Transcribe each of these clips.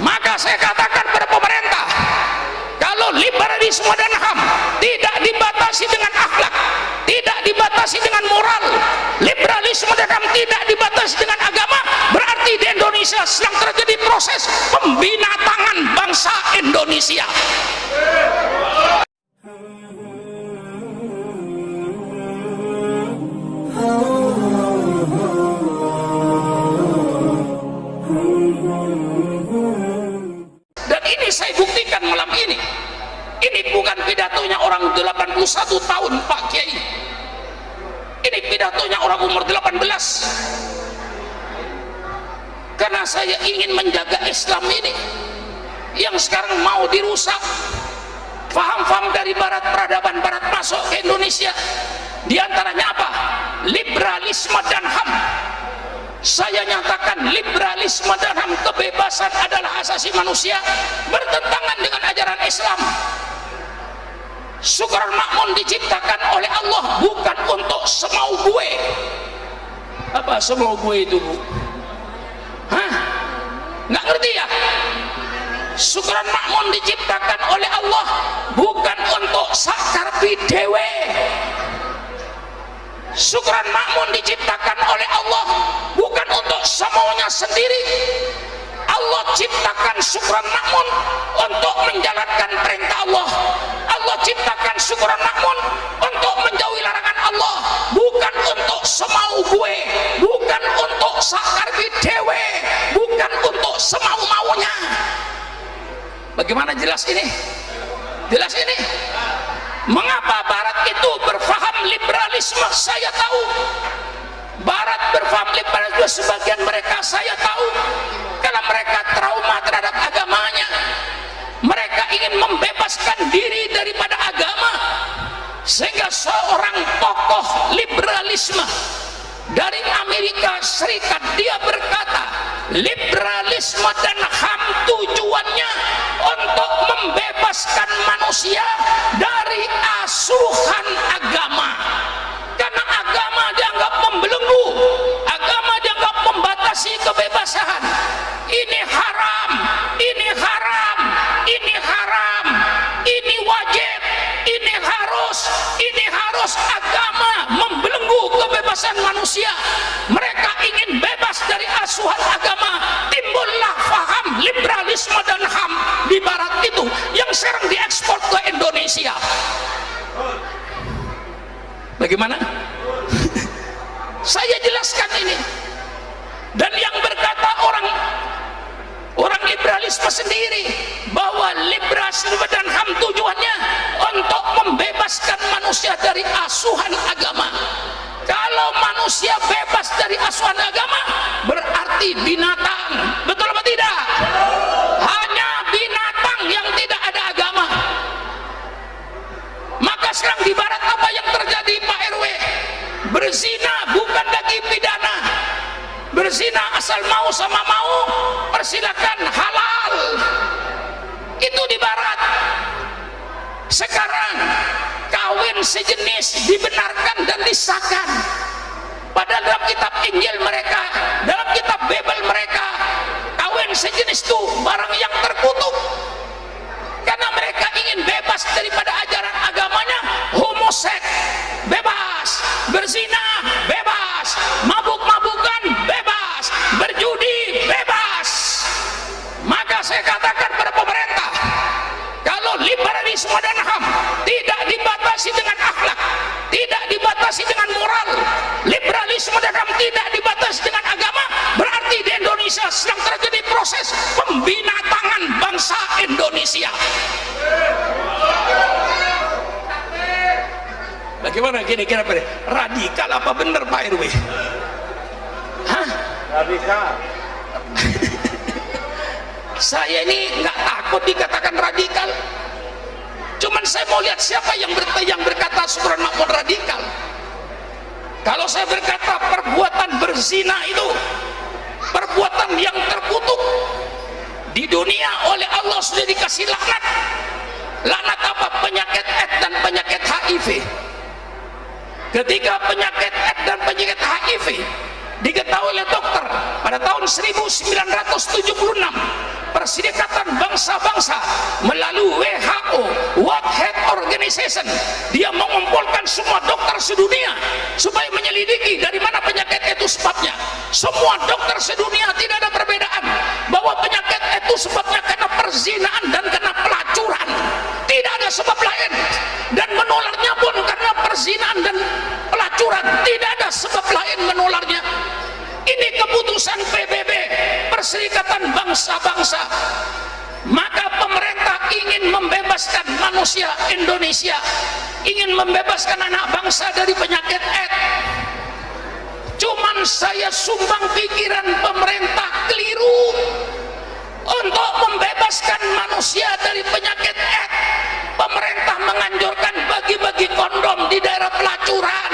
Maka saya katakan pada pemerintah, kalau liberalisme dan HAM tidak dibatasi dengan akhlak, tidak dibatasi dengan moral, liberalisme dan HAM tidak dibatasi dengan agama, berarti di Indonesia sedang terjadi proses pembinatangan bangsa Indonesia. Dan ini saya buktikan malam ini. Ini bukan pidatonya orang 81 tahun Pak Kiai. Ini pidatonya orang umur 18. Karena saya ingin menjaga Islam ini yang sekarang mau dirusak. Faham-faham dari barat, peradaban barat masuk ke Indonesia. Di antaranya apa? Liberalisme dan HAM. Saya nyatakan liberalisme dan HAM, kebebasan adalah asasi manusia, bertentangan dengan ajaran Islam. Syukuran makmun diciptakan oleh Allah bukan untuk semau gue. Apa semau gue itu, Bu? Hah? Nggak ngerti ya? Syukuran makmun diciptakan oleh Allah bukan untuk sakarpi dewe. Syukuran makmun diciptakan oleh Allah bukan untuk semaunya sendiri. Allah ciptakan syukuran makmun untuk menjalankan perintah Allah. Allah ciptakan syukuran makmun untuk menjauhi larangan Allah, bukan untuk semau gue, bukan untuk sakarbi dewe, bukan untuk semau-maunya. Bagaimana jelas ini? Jelas ini? Mengapa Barat itu berfaham liberalisme? Saya tahu. Barat berfaham liberalisme, sebagian mereka saya tahu, karena mereka trauma terhadap agamanya. Mereka ingin membebaskan diri daripada agama, sehingga seorang tokoh liberalisme dari Amerika Serikat, dia berkata liberalisme dan HAM tujuannya untuk membebaskan manusia dari asuhan agama, karena agama dianggap membelenggu, agama dianggap membatasi kebebasan. Ini haram, ini haram, ini haram, ini wajib, ini harus agama membelenggu kebebasan manusia. Mereka ingin bebas dari asuhan agama. Timbullah faham liberalisme dan HAM di Barat itu yang sekarang diekspor ke Indonesia. Bagaimana? Saya jelaskan ini. Dan yang berkata orang liberalisme sendiri bahwa liberalisme dan HAM tujuannya untuk membebaskan manusia dari asuhan agama. Kalau manusia bebas dari asuhan agama, berarti binatang. Betul apa tidak? Hanya binatang yang tidak ada agama. Maka sekarang di Barat apa yang terjadi, Pak RW? Berzina bukan lagi pidana. Berzina asal mau sama mau, persilakan, halal. Itu di Barat. Sekarang kawin sejenis dibenarkan dan disahkan. Padahal dalam kitab Injil mereka, dalam kitab Bible mereka, kawin sejenis itu barang yang terkutuk. Karena mereka ingin bebas daripada ajaran agamanya. Homoseks bebas, berzina bebas, mabuk-mabukan bebas, berjudi bebas. Maka saya katakan pada pemerintah, kalau liberalisme dan HAM tidak dibatasi dengan akhlak, tidak dibatasi dengan moral, liberalisme dan HAM tidak dibatasi dengan agama, berarti di Indonesia sedang terjadi proses pembinatangan bangsa Indonesia. Bagaimana kira-kira radikal apa benar Pak RW? Hah? Radikal. Saya ini nggak takut dikatakan radikal. Cuman saya mau lihat siapa yang berkata syukuran makmun radikal. Kalau saya berkata perbuatan berzina itu perbuatan yang terkutuk di dunia, oleh Allah sudah dikasih laknat. Laknat apa? Penyakit AIDS dan penyakit HIV. Ketika penyakit AIDS dan penyakit HIV diketahui oleh dokter pada tahun 1976, Perserikatan Bangsa-Bangsa melalui WHO, World Health Organization, dia mengumpulkan semua dokter sedunia supaya menyelidiki dari mana penyakit itu sebabnya. Semua dokter sedunia tidak ada perbedaan bahwa penyakit itu sebabnya karena perzinaan dan karena pelacuran, tidak ada sebab lain. Dan menularnya pun karena perzinaan dan pelacuran, tidak ada sebab lain menularnya. Ini keputusan PBB, Perserikatan Bangsa-Bangsa. Maka pemerintah ingin membebaskan manusia Indonesia, ingin membebaskan anak bangsa dari penyakit AIDS. Cuman saya sumbang pikiran pemerintah keliru untuk membebaskan manusia dari penyakit AIDS. Pemerintah menganjurkan bagi-bagi kondom di daerah pelacuran.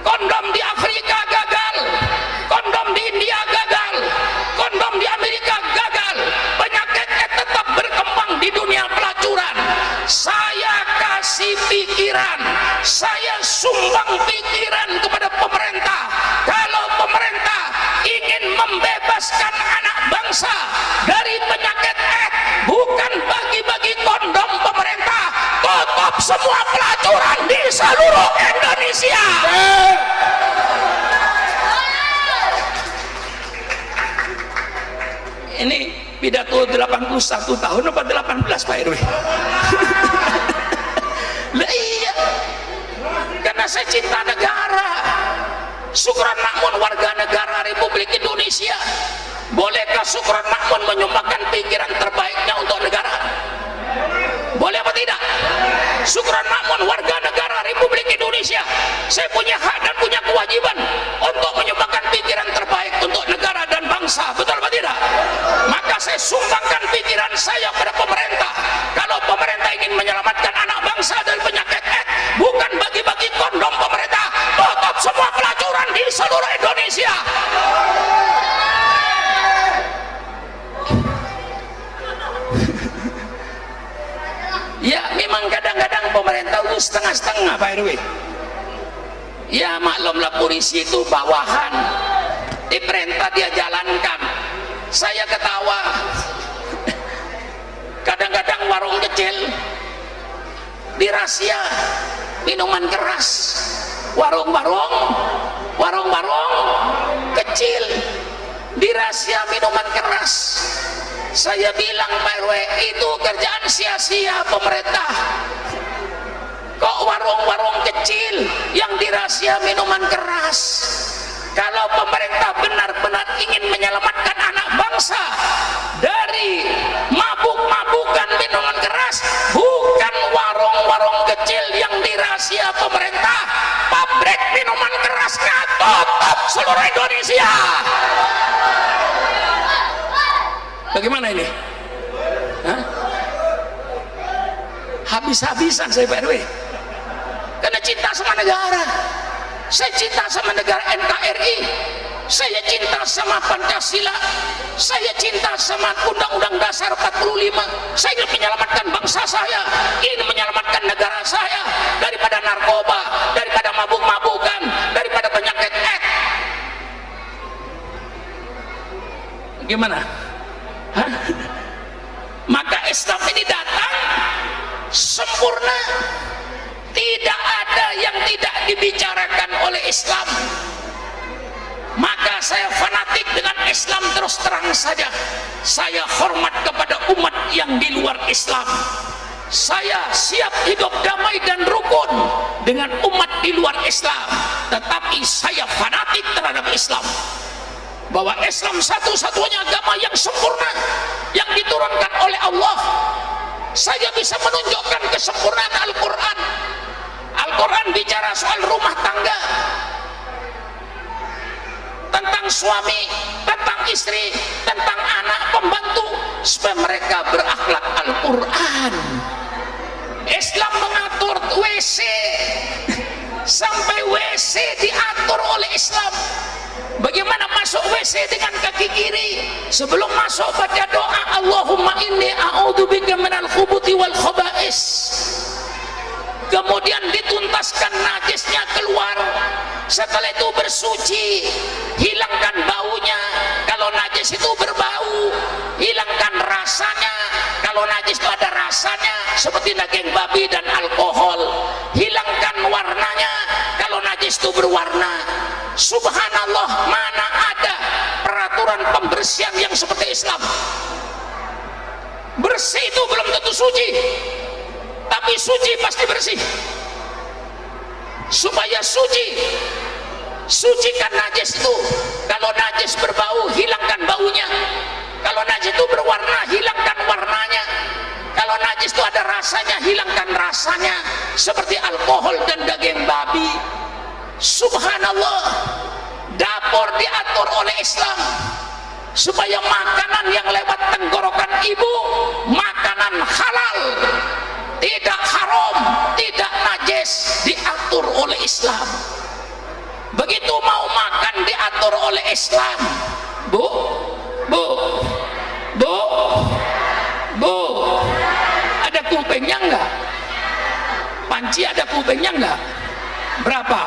Kondom di Afrika gagal, kondom di India gagal, kondom di Amerika gagal. Penyakit AIDS tetap berkembang di dunia pelacuran. Saya kasih pikiran, saya sumbang pikiran kepada pemerintah. Kalau pemerintah ingin membebaskan anak bangsa dari penyakit AIDS, bukan bagi-bagi kondom pemerintah, tutup semua pelacuran di seluruh Indonesia. Ini pidato 81 tahun apa 18 Pak RW? Lah iya, karena saya cinta negara. Sukron Makmun warga negara Republik Indonesia. Bolehkah Sukron Makmun menyumbangkan pikiran terbaiknya untuk negara? Boleh apa tidak? Sukron Makmun warga negara Republik Indonesia. Saya punya hak dan punya kewajiban untuk menyumbangkan pikiran terbaik untuk negara dan bangsa. Betul apa tidak? Maka saya sumbangkan pikiran saya pada pemerintah. Kalau pemerintah ingin menyelamatkan anak bangsa dari penyakit AIDS, bukan bagi-bagi kondom pemerintah, tutup semua pelacuran di seluruh Indonesia. Ya memang kadang-kadang pemerintah itu setengah-setengah Pak RW. Ya maklumlah polisi itu bawahan, diperintah dia jalankan. Saya ketawa. Kadang-kadang warung kecil dirahasia minuman keras. Warung-warung kecil dirahasia minuman keras. Saya bilang Pak RW, itu kerjaan sia-sia pemerintah. Kok warung-warung kecil yang dirahasia minuman keras? Kalau pemerintah benar-benar ingin menyelamatkan anak bangsa dari mabuk-mabukan minuman keras, bukan warung-warung kecil yang dirahasia pemerintah, pabrik minuman kerasnya tutup seluruh Indonesia. Bagaimana ini? Hah? Habis-habisan saya Pak RW. Karena cinta sama negara. Saya cinta sama negara NKRI. Saya cinta sama Pancasila. Saya cinta sama Undang-Undang Dasar 45. Saya ingin menyelamatkan bangsa saya, ingin menyelamatkan negara saya daripada narkoba, daripada mabuk-mabukan, daripada penyakit AIDS. Gimana? Hah? Maka Islam ini datang sempurna, tidak ada yang tidak dibicarakan oleh Islam. Maka saya fanatik dengan Islam, terus terang saja saya hormat kepada umat yang di luar Islam. Saya siap hidup damai dan rukun dengan umat di luar Islam, tetapi saya fanatik terhadap Islam. Bahwa Islam satu-satunya agama yang sempurna yang diturunkan oleh Allah. Saya bisa menunjukkan kesempurnaan Al-Quran. Al-Quran bicara soal rumah tangga, tentang suami, tentang istri, tentang anak pembantu, supaya mereka berakhlak Al-Quran. Islam mengatur WC, sampai WC diatur oleh Islam. Bagaimana masuk WC dengan kaki kiri? Sebelum masuk baca doa, Allahumma inni a'udzubika minal khubuthi wal khaba'is. Kemudian dituntaskan najisnya keluar. Setelah itu bersuci, hilangkan baunya. Kalau najis itu berbau, hilangkan rasanya. Kalau najis itu ada rasanya, seperti daging babi dan alkohol. Hilangkan warnanya kalau najis itu berwarna. Subhanallah, mana ada peraturan pembersihan yang seperti Islam. Bersih itu belum tentu suci, tapi suci pasti bersih. Supaya sucikan najis itu. Kalau najis berbau, hilangkan baunya. Kalau najis itu berwarna, hilangkan warnanya. Kalau najis itu ada rasanya, hilangkan rasanya, seperti alkohol dan daging babi. Subhanallah, dapur diatur oleh Islam supaya makanan yang lewat tenggorokan ibu makanan halal, tidak haram, tidak najis, diatur oleh Islam. Begitu mau makan diatur oleh Islam. Bu, ada kupingnya enggak? Panci ada kupingnya enggak? Berapa?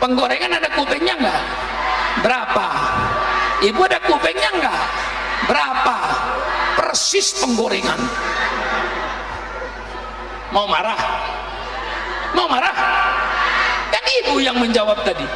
Penggorengan ada kupingnya enggak? Berapa? Ibu ada kupingnya enggak? Berapa? Persis penggorengan. Mau marah? Mau marah? Kan ibu yang menjawab tadi.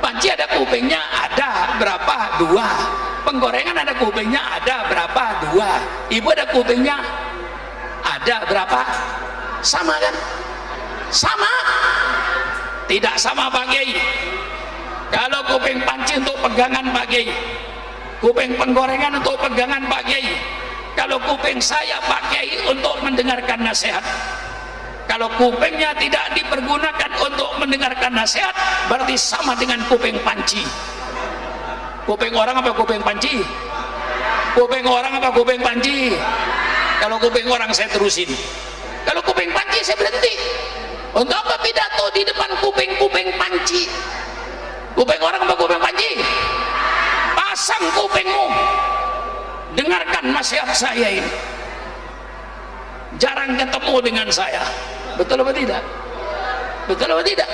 Panci ada kupingnya? Ada. Berapa? 2. Penggorengan ada kupingnya? Ada. Berapa? 2. Ibu ada kupingnya? Ada. Berapa? Sama kan? Sama? Tidak sama Pak Kiai. Kalau kuping panci untuk pegangan Pak Kiai, kuping penggorengan untuk pegangan Pak Kiai. Kalau kuping saya Pak Kiai untuk mendengarkan nasihat. Kalau kupingnya tidak dipergunakan untuk mendengarkan nasihat, berarti sama dengan kuping panci. Kuping orang apa kuping panci? Kuping orang apa kuping panci? Kalau kuping orang saya terusin. Kalau kuping panci saya berhenti. Untuk apa pidato di depan kuping-kuping panci? Kuping orang apa kuping panci? Pasang kupingmu, dengarkan nasihat saya ini. Jarang ketemu dengan saya, betul apa tidak? Betul apa tidak?